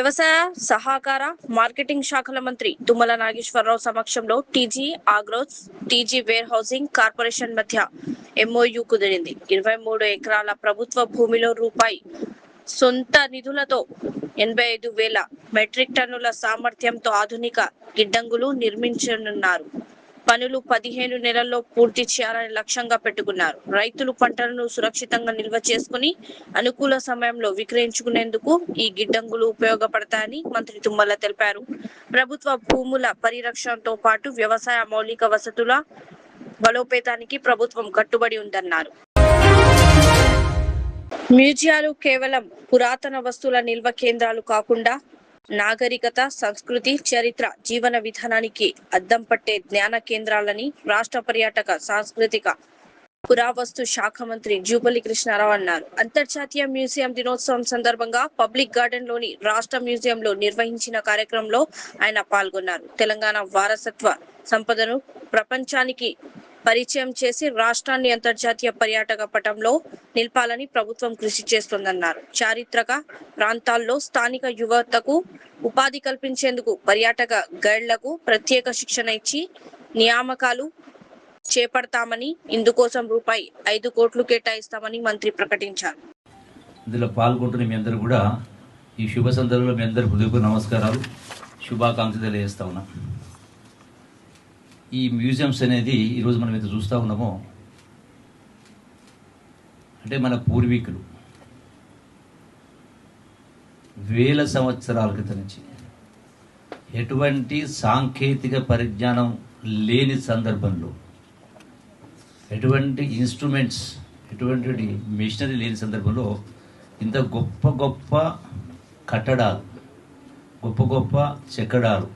వ్యవసాయ సహకార మార్కెటింగ్ శాఖల మంత్రి తుమ్మల నాగేశ్వరరావు సమక్షంలో TG Agros TG warehousing corporation మధ్య ఎంఓయు కుదిరింది. 23 ఎకరాల ప్రభుత్వ భూమిలో రూపాయి సొంత నిధులతో 85,000 మెట్రిక్ టన్నుల సామర్థ్యంతో ఆధునిక గిడ్డంగులు నిర్మించనున్నారు. పనులు 15 నెలల్లో పూర్తి చేయాలని లక్ష్యంగా పెట్టుకున్నారు. రైతులు పంటలను సురక్షితంగా నిల్వ చేసుకుని అనుకూల సమయంలో విక్రయించుకునేందుకు ఈ గిడ్డంగులు ఉపయోగపడతాయని మంత్రి తుమ్మల తెలిపారు. ప్రభుత్వ భూముల పరిరక్షణతో పాటు వ్యవసాయ మౌలిక వసతుల బలోపేతానికి ప్రభుత్వం కట్టుబడి ఉందన్నారు. మ్యూజియాలు కేవలం పురాతన వస్తువుల నిల్వ కేంద్రాలు కాకుండా నాగరికత, సంస్కృతి, చరిత్ర, జీవన విధానానికి అద్దం పట్టే జ్ఞాన కేంద్రాలని రాష్ట్ర పర్యాటక, సాంస్కృతిక, పురావస్తు శాఖ మంత్రి జూపల్లి కృష్ణారావు అన్నారు. అంతర్జాతీయ మ్యూజియం దినోత్సవం సందర్భంగా పబ్లిక్ గార్డెన్ లోని రాష్ట్ర మ్యూజియంలో నిర్వహించిన కార్యక్రమంలో ఆయన పాల్గొన్నారు. తెలంగాణ వారసత్వ సంపదను ప్రపంచానికి పరిచయం చేసి రాష్ట్రాన్ని అంతర్జాతీయ పర్యాటక పటంలో నిలపాలని ప్రభుత్వం కృషి చేస్తోందన్నారు. చారిత్రక ప్రాంతాల్లో స్థానిక యువతకు ఉపాధి కల్పించేందుకు పర్యాటక గైడ్లకు ప్రత్యేక శిక్షణ ఇచ్చి నియామకాలు చేపడతామని, ఇందుకోసం రూపాయి 5 కోట్లు కేటాయిస్తామని మంత్రి ప్రకటించారు. ఇందులో పాల్గొంటున్న మీ అందరూ కూడా ఈ శుభ సందర్భంలో మీ అందరూ హృదయపూర్వక నమస్కారాలు, శుభాకాంక్షలు తెలియజేస్తా ఉన్నా. ఈ మ్యూజియంస్ అనేది ఈరోజు మనం ఎంత చూస్తూ ఉన్నామో, అంటే మన పూర్వీకులు వేల సంవత్సరాల క్రితం నుంచి ఎటువంటి సాంకేతిక పరిజ్ఞానం లేని సందర్భంలో, ఎటువంటి ఇన్స్ట్రుమెంట్స్, ఎటువంటి మిషనరీ లేని సందర్భంలో ఇంత గొప్ప గొప్ప కట్టడాలు, గొప్ప గొప్ప చెక్కడాలు,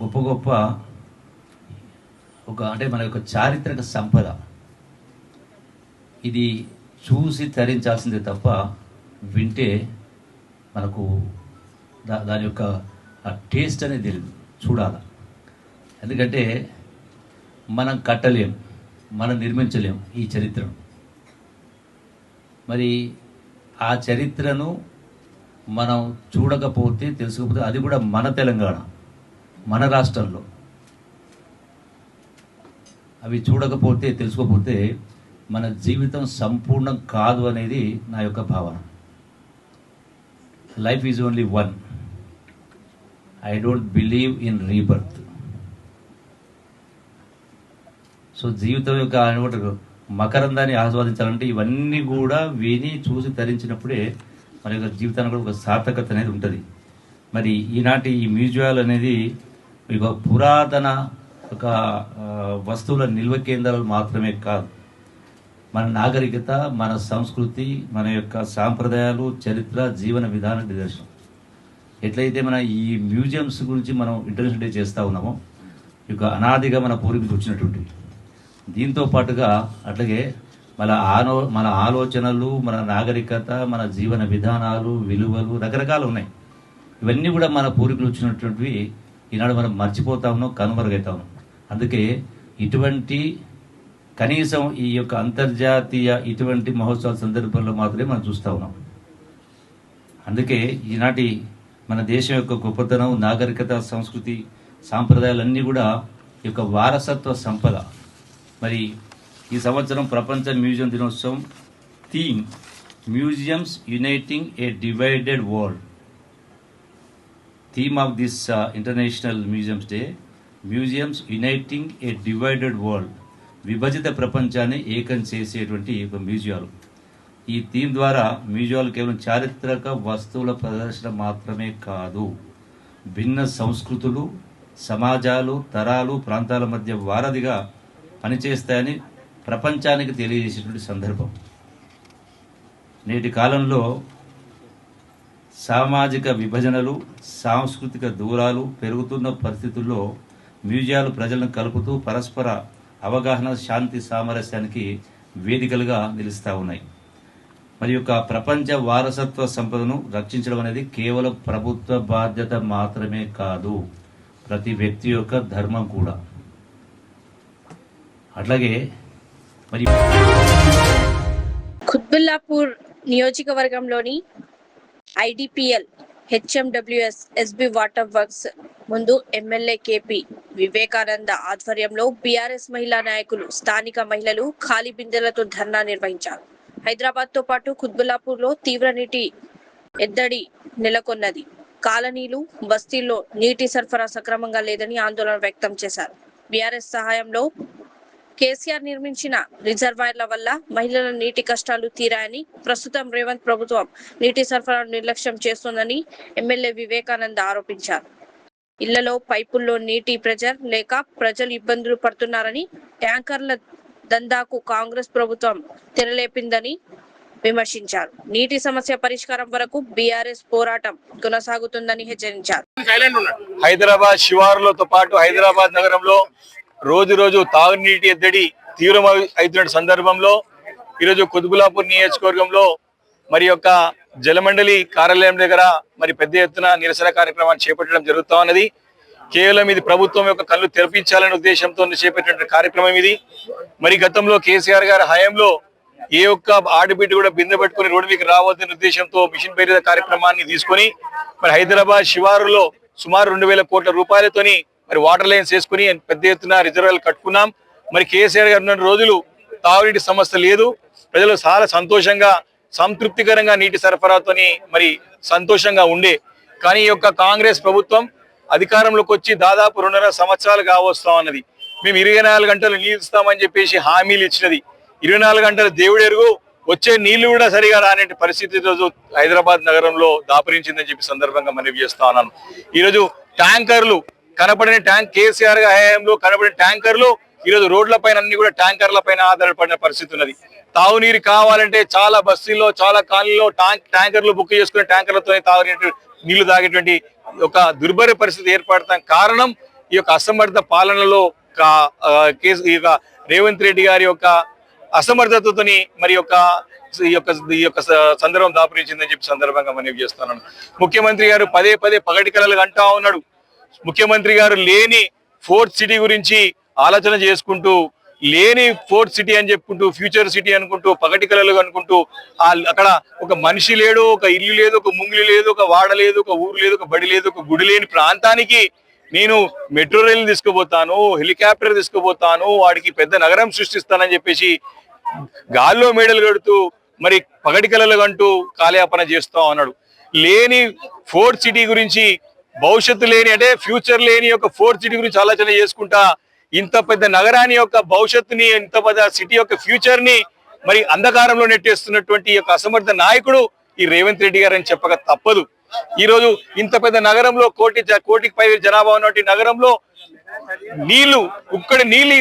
గొప్ప గొప్ప అంటే మన యొక్క చారిత్రక సంపద ఇది చూసి తరించాల్సిందే తప్ప వింటే మనకు దాని యొక్క టేస్ట్ అనేది తెలియదు, చూడాలి. ఎందుకంటే మనం కట్టలేం, మనం నిర్మించలేం ఈ చరిత్రను. మరి ఆ చరిత్రను మనం చూడకపోతే, తెలుసుకోకపోతే, అది కూడా మన తెలంగాణ, మన రాష్ట్రంలో అవి చూడకపోతే, తెలుసుకోకపోతే మన జీవితం సంపూర్ణం కాదు అనేది నా యొక్క భావన. Life is only one. I don't believe in rebirth. So జీవితం యొక్క మకరందాన్ని ఆస్వాదించాలంటే ఇవన్నీ కూడా విని చూసి తరించినప్పుడే మన యొక్క జీవితానికి కూడా ఒక సార్థకత అనేది ఉంటుంది. మరి ఈనాటి ఈ మ్యూజియాలు అనేది ఒక పురాతన ఒక వస్తువుల నిల్వ కేంద్రాలు మాత్రమే కాదు, మన నాగరికత, మన సంస్కృతి, మన యొక్క సాంప్రదాయాలు, చరిత్ర, జీవన విధాన నిదర్శనం. ఎట్లయితే మన ఈ మ్యూజియంస్ గురించి మనం ఇంటర్నేషనల్ డే చేస్తూ ఉన్నామో, ఇక అనాదిగా మన పూర్వీకులు వచ్చినటువంటి దీంతో పాటుగా అట్లాగే మన ఆలోచనలు, మన నాగరికత, మన జీవన విధానాలు, విలువలు రకరకాలు ఉన్నాయి. ఇవన్నీ కూడా మన పూర్వీకులు వచ్చినటువంటివి ఈనాడు మనం మర్చిపోతా ఉన్నాం, కనుమరుగైతా ఉన్నాం. అందుకే ఇటువంటి కనీసం ఈ యొక్క అంతర్జాతీయ ఇటువంటి మహోత్సవాల సందర్భంలో మాత్రమే మనం చూస్తూ ఉన్నాం. అందుకే ఈనాటి మన దేశం యొక్క గొప్పతనం, నాగరికత, సంస్కృతి, సాంప్రదాయాలన్నీ కూడా ఈ యొక్క వారసత్వ సంపద. మరి ఈ సంవత్సరం ప్రపంచ మ్యూజియం దినోత్సవం theme museums uniting a divided world. Theme of this international museums day, museums uniting a divided world. విభజిత ప్రపంచాన్ని ఏకం చేసేటువంటి ఒక మ్యూజియాలు. ఈ థీమ్ ద్వారా మ్యూజియాలు కేవలం చారిత్రక వస్తువుల ప్రదర్శన మాత్రమే కాదు, భిన్న సంస్కృతులు, సమాజాలు, తరాలు, ప్రాంతాల మధ్య వారధిగా పనిచేస్తాయని ప్రపంచానికి తెలియజేసేటువంటి సందర్భం. నేటి కాలంలో సామాజిక విభజనలు, సాంస్కృతిక దూరాలు పెరుగుతున్న పరిస్థితుల్లో మ్యూజియాలు ప్రజలను కలుపుతూ పరస్పర అవగాహన, శాంతి, సామరస్యానికి వేదికలుగా నిలుస్తూ ఉన్నాయి. మరి యొక్క ప్రపంచ వారసత్వ సంపదను రక్షించడం అనేది కేవలం ప్రభుత్వ బాధ్యత మాత్రమే కాదు, ప్రతి వ్యక్తి యొక్క ధర్మం కూడా. అట్లాగే మరి కుత్బుల్లాపూర్ నియోజకవర్గంలోని IDPL HMWS SB water works ముందు ఎమ్మెల్యే కేపీ వివేకానంద ఆధ్వర్యంలో బీఆర్ఎస్ మహిళా నాయకులు, స్థానిక మహిళలు ఖాళీ బిందెలతో ధర్నా నిర్వహించారు. హైదరాబాద్ తో పాటు కుత్బుల్లాపూర్ లో తీవ్ర నీటి ఎద్దడి నెలకొన్నది. కాలనీలు, బస్తీల్లో నీటి సరఫరా సక్రమంగా లేదని ఆందోళన వ్యక్తం చేశారు. బీఆర్ఎస్ సహాయంలో కేసీఆర్ నిర్మించిన రిజర్వాయర్ల వల్ల మహిళల నీటి కష్టాలు తీరాయని, ప్రస్తుతం రేవంత్ ప్రభుత్వం నీటి సరఫరాను నిర్లక్ష్యం చేస్తోందని ఎమ్మెల్యే వివేకానంద ఆరోపించారు. ఇళ్లలో పైపుల్లో నీటి ప్రెజర్ లేక ప్రజలు ఇబ్బందులు పడుతున్నారని, ట్యాంకర్ల దందాకు కాంగ్రెస్ ప్రభుత్వం తెరలేపిందని విమర్శించారు. నీటి సమస్య పరిష్కారం వరకు బీఆర్ఎస్ పోరాటం కొనసాగుతుందని హెచ్చరించారు. హైదరాబాద్ శివారులతో పాటు హైదరాబాద్ నగరంలో రోజు రోజు తాగునీటి ఎద్దడి తీవ్రమవుతున్న సందర్భంలో ఈరోజు కుత్బుల్లాపూర్ నియోజకవర్గంలో మరి యొక్క జలమండలి కార్యాలయం దగ్గర మరి పెద్ద ఎత్తున నిరసన కార్యక్రమాన్ని చేపట్టడం జరుగుతా ఉన్నది. కేవలం ఇది ప్రభుత్వం యొక్క కళ్ళు తెరపించాలనే ఉద్దేశంతో చేపట్టిన కార్యక్రమం ఇది. మరి గతంలో కేసీఆర్ గారి హయాంలో ఏ ఒక్క ఆడబిడ్డ కూడా బిందె పట్టుకుని రోడ్డు మీకు రావద్దనే ఉద్దేశంతో మిషన్ భగీరథ కార్యక్రమాన్ని తీసుకొని మరి హైదరాబాద్ శివారులో సుమారు 2,000 కోట్ల రూపాయలతోని మరి వాటర్ లైన్స్ వేసుకుని పెద్ద ఎత్తున రిజర్వాయర్లు కట్టుకున్నాం. మరి కేసీఆర్ గారు ఉన్న రోజులు తాగునీటి సమస్య లేదు, ప్రజలు చాలా సంతోషంగా సంతృప్తికరంగా నీటి సరఫరాతోని మరి సంతోషంగా ఉండే. కానీ ఈ యొక్క కాంగ్రెస్ ప్రభుత్వం అధికారంలోకి వచ్చి దాదాపు 2.5 సంవత్సరాలు కావస్తా ఉన్నది. మేము 24 గంటలు నీళ్ళు ఇస్తామని చెప్పేసి హామీలు ఇచ్చినది. 24 గంటల దేవుడెరుగు, వచ్చే నీళ్లు కూడా సరిగా రాని పరిస్థితి రోజు హైదరాబాద్ నగరంలో దాపురించిందని చెప్పి సందర్భంగా మనవి చేస్తా ఉన్నాను. ఈరోజు ట్యాంకర్లు కనపడిన కేసీఆర్ హయాంలో కనపడిన ట్యాంకర్లు ఈరోజు రోడ్ల పైన అన్ని కూడా ట్యాంకర్ల పైన ఆధారపడిన పరిస్థితి ఉన్నది. తాగునీరు కావాలంటే చాలా బస్తీల్లో, చాలా కాలనీలో ట్యాంకర్లు బుక్ చేసుకునే ట్యాంకర్లతో నీళ్లు తాగేటువంటి ఒక దుర్భర పరిస్థితి ఏర్పడతాం కారణం ఈ యొక్క అసమర్థ పాలనలో రేవంత్ రెడ్డి గారి యొక్క అసమర్థతతోని మరి ఈ యొక్క సందర్భం దాపురించిందని చెప్పి సందర్భంగా మనవి చేస్తున్నాను. ముఖ్యమంత్రి గారు పదే పగటి కలలు అంటా ఉన్నాడు. ముఖ్యమంత్రి గారు లేని ఫోర్త్ సిటీ గురించి ఆలోచన చేసుకుంటూ, లేని ఫోర్త్ సిటీ అని చెప్పుకుంటూ, ఫ్యూచర్ సిటీ అనుకుంటూ, పగటి కలలు అనుకుంటూ అక్కడ ఒక మనిషి లేడు, ఒక ఇల్లు లేదు, ఒక ముంగిలి లేదు, ఒక వాడ లేదు, ఒక ఊరు లేదు, ఒక బడి లేదు, ఒక గుడి లేని ప్రాంతానికి నేను మెట్రో రైలు తీసుకుపోతాను, హెలికాప్టర్ తీసుకుపోతాను, వాడికి పెద్ద నగరం సృష్టిస్తానని చెప్పేసి గాల్లో మేడలు కడుతూ మరి పగటి కలలు అంటూ కాలయాపన చేస్తా ఉన్నాడు. లేని ఫోర్త్ సిటీ గురించి, భవిష్యత్తు లేని అంటే ఫ్యూచర్ లేని యొక్క ఫోర్త్ సిటీ గురించి ఆలోచన చేసుకుంటా ఇంత పెద్ద నగరాన్ని యొక్క భవిష్యత్తుని, ఇంత పెద్ద సిటీ యొక్క ఫ్యూచర్ ని మరి అంధకారంలో నెట్టేస్తున్నటువంటి యొక్క అసమర్థ నాయకుడు ఈ రేవంత్ రెడ్డి గారు అని చెప్పక తప్పదు. ఈ రోజు ఇంత పెద్ద నగరంలో కోటికి పై జనాభా ఉన్నటువంటి నగరంలో నీళ్లు ఉక్కడి నీళ్ళు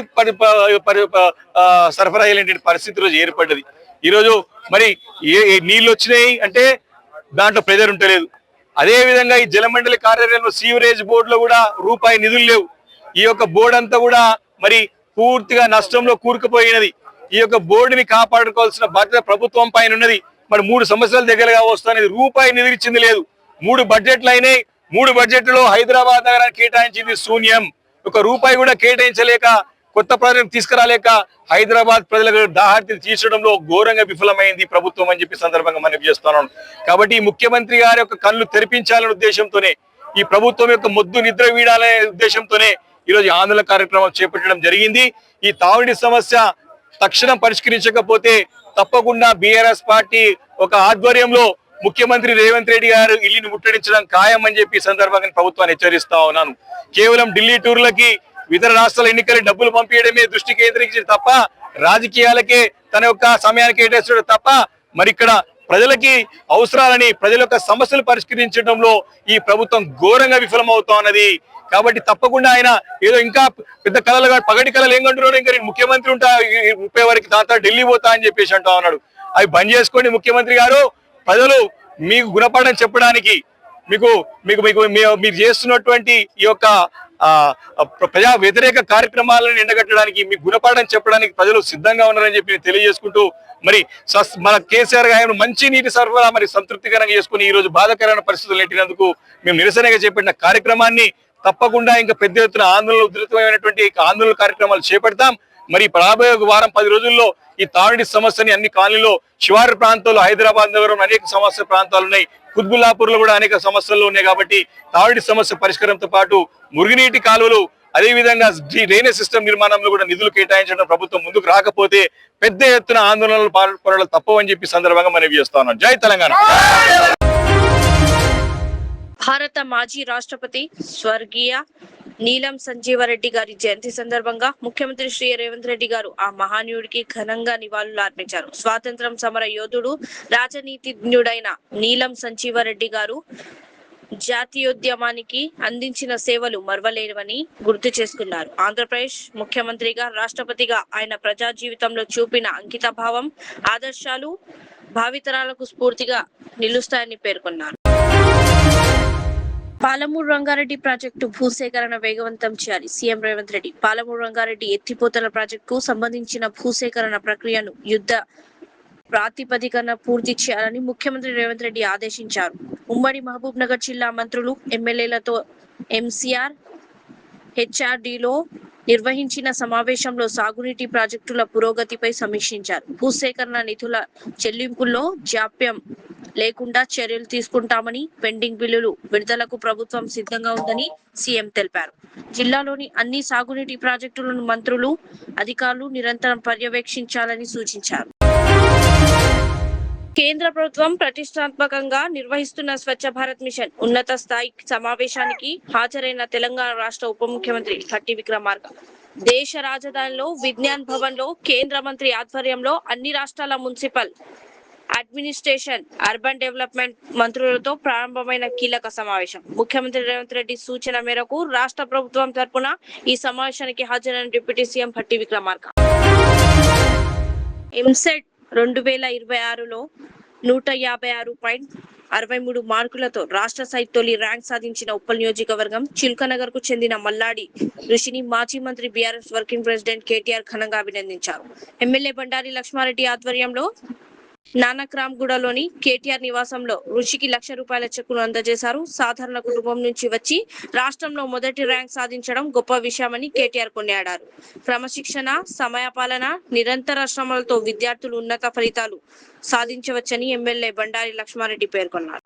సరఫరా అయ్యేటువంటి పరిస్థితి రోజు ఏర్పడ్డది. ఈరోజు మరి ఏ నీళ్ళు వచ్చినాయి అంటే దాంట్లో ప్రెజర్ ఉంటలేదు. అదే విధంగా ఈ జలమండలి కార్యాలయంలో సీవరేజ్ బోర్డులో కూడా రూపాయి నిధులు లేవు. ఈ యొక్క బోర్డు అంతా కూడా మరి పూర్తిగా నష్టంలో కూరుకుపోయినది. ఈ యొక్క బోర్డుని కాపాడుకోవాల్సిన బాధ్యత ప్రభుత్వం పైన ఉన్నది. మరి 3 సంవత్సరాల దగ్గరగా వస్తున్నది, రూపాయి నిధులు ఇచ్చింది లేదు. 3 బడ్జెట్లు అయినాయి. 3 బడ్జెట్లో హైదరాబాద్ నగరానికి కేటాయించింది శూన్యం. ఒక రూపాయి కూడా కేటాయించలేక, కొత్త ప్రాజెక్ట్ తీసుకురాలేక హైదరాబాద్ ప్రజలకు దాహార్తిని తీర్చడంలో ఘోరంగా విఫలమైంది ప్రభుత్వం అని చెప్పి సందర్భంగా మనవి చేస్తున్నాను. కాబట్టి ముఖ్యమంత్రి గారి యొక్క కళ్ళు తెరిపించాలనే ఉద్దేశంతోనే, ఈ ప్రభుత్వం యొక్క మొద్దు నిద్ర వీడాలనే ఉద్దేశంతోనే ఈరోజు ఆందోళన కార్యక్రమం చేపట్టడం జరిగింది. ఈ తాగుడి సమస్య తక్షణం పరిష్కరించకపోతే తప్పకుండా బీఆర్ఎస్ పార్టీ ఒక ఆధ్వర్యంలో ముఖ్యమంత్రి రేవంత్ రెడ్డి గారు ఇల్లుని ముట్టడించడం ఖాయం అని చెప్పి సందర్భంగా ప్రభుత్వాన్ని హెచ్చరిస్తా ఉన్నాను. కేవలం ఢిల్లీ టూర్లకి, ఇతర రాష్ట్రాల ఎన్నికల డబ్బులు పంపించడమే దృష్టి కేంద్రీకరించడం తప్ప, రాజకీయాలకే తన యొక్క సమయాన్ని కేటాయించడం తప్ప మరి ఇక్కడ ప్రజలకి అవసరాలని, ప్రజల యొక్క సమస్యలు పరిష్కరించడంలో ఈ ప్రభుత్వం ఘోరంగా విఫలమవుతా ఉన్నది. కాబట్టి తప్పకుండా ఆయన ఏదో ఇంకా పెద్ద కళలు, పగటి కళలు ఏం కంటున్నాడు, ఇంకా నేను ముఖ్యమంత్రి ఉంటా 30 వరకు, దాంతో ఢిల్లీ పోతా అని చెప్పేసి అంటా ఉన్నాడు. అవి బంద్ చేసుకోండి ముఖ్యమంత్రి గారు. ప్రజలు మీకు గుణపాఠం చెప్పడానికి, మీరు చేస్తున్నటువంటి ఈ యొక్క ప్రజా వ్యతిరేక కార్యక్రమాలను ఎండగట్టడానికి, మీకు గుణపాఠం చెప్పడానికి ప్రజలు సిద్ధంగా ఉన్నారని చెప్పి తెలియజేసుకుంటూ, మరి మన కేసీఆర్ గారు మంచి నీటి సరఫరా మరి సంతృప్తికరంగా చేసుకుని ఈ రోజు బాధాకరమైన పరిస్థితులు నెట్టినందుకు మేము నిరసనగా చేపట్టిన కార్యక్రమాన్ని తప్పకుండా ఇంకా పెద్ద ఎత్తున ఆందోళన, ఉధృతమైనటువంటి ఆందోళన కార్యక్రమాలు చేపడతాం. మరి రాబోయే వారం 10 రోజుల్లో ఈ తాగునీటి సమస్యని అన్ని కాలనీలో, శివారు ప్రాంతాల్లో, హైదరాబాద్ నగరంలో అనేక సమస్య ప్రాంతాలు ఉన్నాయి, కుత్బుల్లాపూర్ లో కూడా అనేక సమస్యలు ఉన్నాయి. కాబట్టి తాగునీటి సమస్య పరిష్కారంతో పాటు మురుగునీటి కాలువలు, అదే విధంగా డ్రైనేజ్ సిస్టమ్ నిర్మాణంలో కూడా నిధులు కేటాయించడం ప్రభుత్వం ముందుకు రాకపోతే పెద్ద ఎత్తున ఆందోళనలు పాల్పడడం తప్పవని చెప్పి సందర్భంగా మనవి చేస్తా ఉన్నాం. జై తెలంగాణ. భారత మాజీ రాష్ట్రపతి స్వర్గీయ నీలం సంజీవరెడ్డి గారి జయంతి సందర్భంగా ముఖ్యమంత్రి శ్రీ రేవంత్ రెడ్డి గారు ఆ మహానీయుడికి ఘనంగా నివాళులు అర్పించారు. స్వాతంత్రం సమర యోధుడు, రాజనీతిజ్ఞుడైన నీలం సంజీవరెడ్డి గారు జాతీయోద్యమానికి అందించిన సేవలు మరవలేనివని గుర్తు చేసుకున్నారు. ఆంధ్రప్రదేశ్ ముఖ్యమంత్రిగా, రాష్ట్రపతిగా ఆయన ప్రజా జీవితంలో చూపిన అంకిత భావం, ఆదర్శాలు భావితరాలకు స్ఫూర్తిగా నిలుస్తాయని పేర్కొన్నారు. పాలమూరు రంగారెడ్డి ప్రాజెక్టు భూసేకరణ వేగవంతం చేయాలి. సీఎం రేవంత్ రెడ్డి పాలమూరు రంగారెడ్డి ఎత్తిపోతల ప్రాజెక్టుకు సంబంధించిన భూసేకరణ ప్రక్రియను యుద్ధ ప్రాతిపదికన పూర్తి చేయాలని ముఖ్యమంత్రి రేవంత్ రెడ్డి ఆదేశించారు. ఉమ్మడి మహబూబ్ నగర్ జిల్లా మంత్రులు, ఎమ్మెల్యేలతో ఎంసీఆర్ హెచ్ఆర్డీలో నిర్వహించిన సమావేశంలో సాగునీటి ప్రాజెక్టుల పురోగతిపై సమీక్షించారు. భూసేకరణ నిధుల చెల్లింపుల్లో జాప్యం లేకుండా చర్యలు తీసుకుంటామని, పెండింగ్ బిల్లులు విడుదలకు ప్రభుత్వం సిద్ధంగా ఉందని సీఎం తెలిపారు. జిల్లాలోని అన్ని సాగునీటి ప్రాజెక్టులను మంత్రులు, అధికారులు నిరంతరం పర్యవేక్షించాలని సూచించారు. కేంద్ర ప్రభుత్వం ప్రతిష్టాత్మకంగా నిర్వహిస్తున్న స్వచ్ఛ భారత్ మిషన్ ఉన్నత స్థాయి సమావేశానికి హాజరైన తెలంగాణ రాష్ట్ర ఉప ముఖ్యమంత్రి భట్టి విక్రమార్క దేశ రాజధానిలో విజ్ఞాన్ భవన్ లో కేంద్ర మంత్రి ఆధ్వర్యంలో అన్ని రాష్ట్రాల మున్సిపల్ అడ్మినిస్ట్రేషన్, అర్బన్ డెవలప్మెంట్ మంత్రులతో ప్రారంభమైన కీలక సమావేశం. ముఖ్యమంత్రి రేవంత్ రెడ్డి సూచన మేరకు రాష్ట్ర ప్రభుత్వం తరపున ఈ సమావేశానికి హాజరైన డిప్యూటీ సీఎం భట్టి విక్రమార్క ఎంసెట్ 2026లో 156.63 మార్కులతో రాష్ట్ర స్థాయి తొలి ర్యాంక్ సాధించిన ఉప్పల్ నియోజకవర్గం చిల్కనగర్ కు చెందిన మల్లాడి ఋషిని మాజీ మంత్రి బీఆర్ఎస్ వర్కింగ్ ప్రెసిడెంట్ కేటీఆర్ ఘనంగా అభినందించారు. ఎమ్మెల్యే బండారి లక్ష్మారెడ్డి ఆధ్వర్యంలో నానక్రామ్గూడలోని కేటీఆర్ నివాసంలో ఋషికి ₹1,00,000 చెక్కును అందజేశారు. సాధారణ కుటుంబం నుంచి వచ్చి రాష్ట్రంలో మొదటి ర్యాంక్ సాధించడం గొప్ప విషయమని కేటీఆర్ కొనియాడారు. క్రమశిక్షణ, సమయపాలన, నిరంతర శ్రమలతో విద్యార్థులు ఉన్నత ఫలితాలు సాధించవచ్చని ఎమ్మెల్యే బండారి లక్ష్మారెడ్డి పేర్కొన్నారు.